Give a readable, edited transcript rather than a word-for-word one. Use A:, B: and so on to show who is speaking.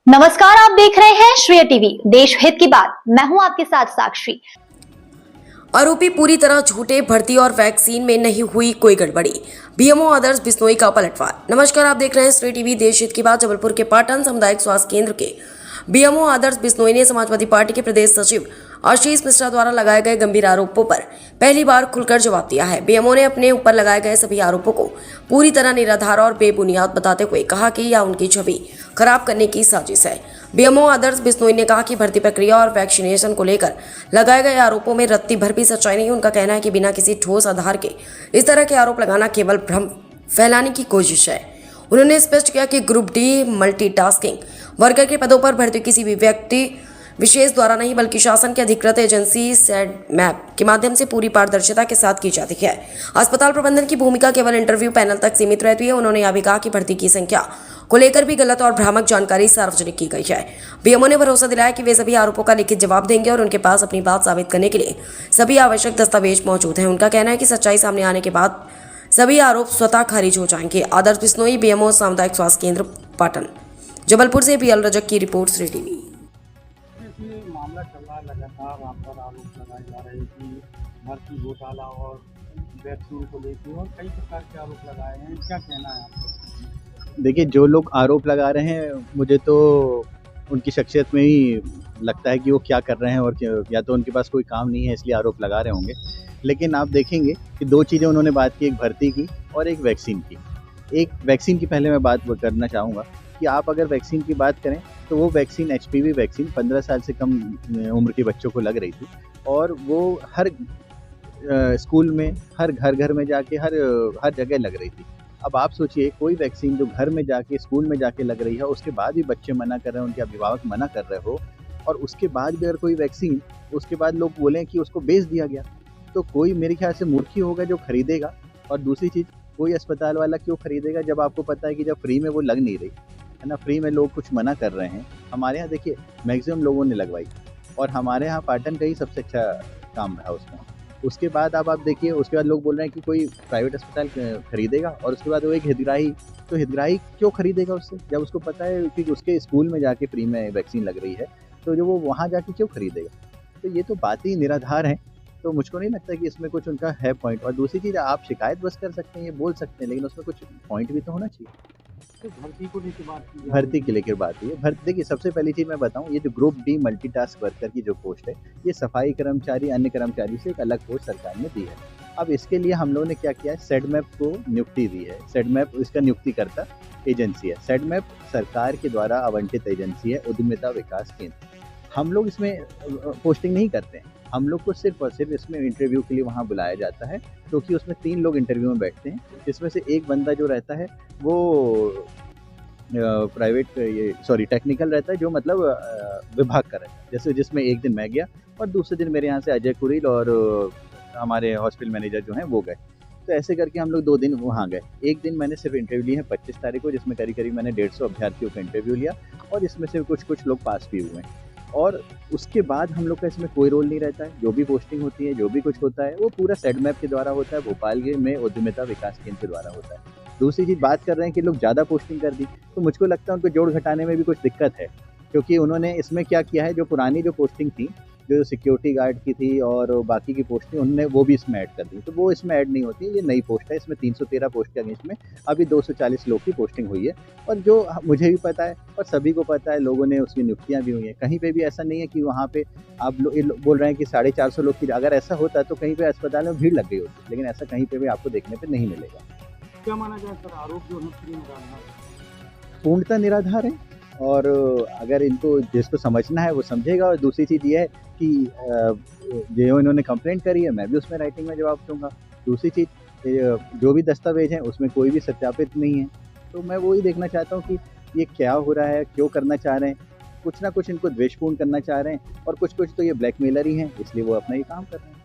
A: नमस्कार, आप देख रहे हैं श्रेय टीवी, देश हित की बात। मैं हूं आपके साथ साक्षी।
B: आरोपी पूरी तरह झूठे, भर्ती और वैक्सीन में नहीं हुई कोई गड़बड़ी। बीएमओ आदर्श बिश्नोई का पलटवार। नमस्कार, आप देख रहे हैं श्रेय टीवी, देश हित की बात। जबलपुर के पाटन सामुदायिक स्वास्थ्य केंद्र के बीएमओ आदर्श बिश्नोई ने समाजवादी पार्टी के प्रदेश सचिव आशीष मिश्रा द्वारा लगाए गए गंभीर आरोपों पर पहली बार खुलकर जवाब दिया है। बीएमओ ने अपने ऊपर लगाए गए सभी आरोपों को पूरी तरह निराधार और बेबुनियाद बताते हुए कहा कि यह उनकी छवि खराब करने की साजिश है। बीएमओ आदर्श बिश्नोई ने कहा कि भर्ती प्रक्रिया और वैक्सीनेशन को लेकर लगाए गए आरोपों में रत्ती भर भी सच्चाई नहीं। उनका कहना है कि बिना किसी ठोस आधार के इस तरह के आरोप लगाना केवल भ्रम फैलाने की कोशिश है। उन्होंने स्पष्ट किया कि ग्रुप डी मल्टीटास्किंग वर्कर के पदों पर भर्ती किसी भी व्यक्ति विशेष द्वारा नहीं बल्कि शासन की अधिकृत एजेंसी सेडमैप के माध्यम से पूरी पारदर्शिता के साथ की जाती है। अस्पताल प्रबंधन की भूमिका केवल इंटरव्यू पैनल तक सीमित रहती है। उन्होंने यह भी कहा कि भर्ती की संख्या को लेकर भी गलत और भ्रामक जानकारी सार्वजनिक की गई है। बीएमओ ने भरोसा दिलाया कि वे सभी आरोपों का लिखित जवाब देंगे और उनके पास अपनी बात साबित करने के लिए सभी आवश्यक दस्तावेज मौजूद हैं। उनका कहना है कि सच्चाई सामने आने के बाद सभी आरोप स्वतः खारिज हो जाएंगे। आदर्श बिश्नोई, बीएमओ सामुदायिक स्वास्थ्य केंद्र पाटन। जबलपुर से बीएल रजक की रिपोर्ट, श्रेय टीवी।
C: मामला चल रहा है, लगातार आप पर आरोप लगाए जा रहे हैं कि भर्ती घोटाला और वैक्सीन को लेकर और कई प्रकार के आरोप लगाए हैं। क्या कहना है आपको?
D: देखिए, जो लोग आरोप लगा रहे हैं, मुझे तो उनकी शख्सियत में ही लगता है कि वो क्या कर रहे हैं, और या तो उनके पास कोई काम नहीं है इसलिए आरोप लगा रहे होंगे। लेकिन आप देखेंगे कि दो चीज़ें उन्होंने बात की, एक भर्ती की और एक वैक्सीन की। एक वैक्सीन की पहले मैं बात करना चाहूँगा कि आप अगर वैक्सीन की बात करें तो वो वैक्सीन HPV वैक्सीन 15 साल से कम उम्र के बच्चों को लग रही थी, और वो हर स्कूल में, हर घर में जाके हर जगह लग रही थी। अब आप सोचिए, कोई वैक्सीन जो घर में जाके, स्कूल में जाके लग रही है, उसके बाद भी बच्चे मना कर रहे हैं, उनके अभिभावक मना कर रहे हो, और उसके बाद भी अगर कोई वैक्सीन, उसके बाद लोग बोलें कि उसको बेच दिया गया, तो कोई मेरे ख्याल से मूर्ख ही होगा जो खरीदेगा। और दूसरी चीज़, कोई अस्पताल वाला क्यों खरीदेगा जब आपको पता है कि जब फ्री में वो लग नहीं रही है ना, फ्री में लोग कुछ मना कर रहे हैं। हमारे यहाँ देखिए मैक्सिमम लोगों ने लगवाई, और हमारे यहाँ पाटन का ही सबसे अच्छा काम रहा उसमें। उसके बाद अब आप देखिए, उसके बाद लोग बोल रहे हैं कि कोई प्राइवेट अस्पताल खरीदेगा, और उसके बाद वो एक हितग्राही, तो हितग्राही क्यों खरीदेगा उससे जब उसको पता है कि उसके स्कूल में जाके फ्री में वैक्सीन लग रही है, तो जो वो वहाँ जाके क्यों खरीदेगा? तो ये तो बात ही निराधार है। तो मुझको नहीं लगता कि इसमें कुछ उनका है पॉइंट। और दूसरी चीज़, आप शिकायत बस कर सकते हैं, ये बोल सकते हैं, लेकिन उसमें कुछ पॉइंट भी तो होना चाहिए।
C: तो भर्ती को लेकर बात की,
D: भर्ती के लेकर बात हुई है। भर्ती, देखिए सबसे पहली चीज़ मैं बताऊं, ये जो ग्रुप डी मल्टीटास्क वर्कर की जो पोस्ट है, ये सफाई कर्मचारी, अन्य कर्मचारी से एक अलग पोस्ट सरकार ने दी है। अब इसके लिए हम लोगों ने क्या किया है, सेडमैप को नियुक्ति दी है। सेडमैप इसका नियुक्तिकर्ता एजेंसी है। सेडमैप सरकार के द्वारा आवंटित एजेंसी है, उद्यमिता विकास केंद्र। हम लोग इसमें पोस्टिंग नहीं करते हैं, हम लोग को सिर्फ और सिर्फ इसमें इंटरव्यू के लिए वहाँ बुलाया जाता है, क्योंकि उसमें 3 लोग इंटरव्यू में बैठते हैं, जिसमें से एक बंदा जो रहता है वो टेक्निकल रहता है, जो मतलब विभाग का रहता है। जैसे जिसमें एक दिन मैं गया और दूसरे दिन मेरे यहाँ से अजय कुरील और हमारे हॉस्पिटल मैनेजर जो हैं वो गए। तो ऐसे करके हम लोग 2 दिन वहाँ गए। एक दिन मैंने सिर्फ इंटरव्यू लिए हैं 25 तारीख को, जिसमें करीब मैंने 150 अभ्यर्थियों का इंटरव्यू लिया, और इसमें से कुछ लोग पास भी हुए हैं। और उसके बाद हम लोग का इसमें कोई रोल नहीं रहता है। जो भी पोस्टिंग होती है, जो भी कुछ होता है, वो पूरा सेडमैप के द्वारा होता है, भोपाल में उद्यमिता विकास केंद्र के द्वारा होता है। दूसरी चीज़, बात कर रहे हैं कि लोग ज़्यादा पोस्टिंग कर दी, तो मुझको लगता है उनको जोड़ घटाने में भी कुछ दिक्कत है, क्योंकि उन्होंने इसमें क्या किया है, जो पुरानी जो पोस्टिंग थी, जो सिक्योरिटी गार्ड की थी और बाकी की पोस्टें, उन्होंने वो भी इसमें ऐड कर दी। तो वो इसमें ऐड नहीं होती, ये नई पोस्ट है। इसमें 313 पोस्ट के अगेंस्ट में अभी 240 लोग की पोस्टिंग हुई है। और जो मुझे भी पता है और सभी को पता है, लोगों ने उसकी नियुक्तियां भी हुई हैं। कहीं पे भी ऐसा नहीं है कि वहाँ पे आप बोल रहे हैं कि 450 लोग की, अगर ऐसा होता तो कहीं पे अस्पताल में भीड़ लग गई होती, लेकिन ऐसा कहीं पे भी आपको देखने पे नहीं मिलेगा।
C: क्या माना जाए सर, आरोप जो है
D: पूर्णतः निराधार है, और अगर इनको जिसको समझना है वो समझेगा। और दूसरी चीज़ ये है कि जो इन्होंने कंप्लेंट करी है, मैं भी उसमें राइटिंग में जवाब दूंगा। दूसरी चीज़, जो भी दस्तावेज हैं उसमें कोई भी सत्यापित नहीं है। तो मैं वही देखना चाहता हूँ कि ये क्या हो रहा है, क्यों करना चाह रहे हैं। कुछ ना कुछ इनको द्वेषपूर्ण करना चाह रहे हैं, और कुछ तो ये ब्लैकमेलर ही हैं, इसलिए वो अपना ही काम कर रहे हैं।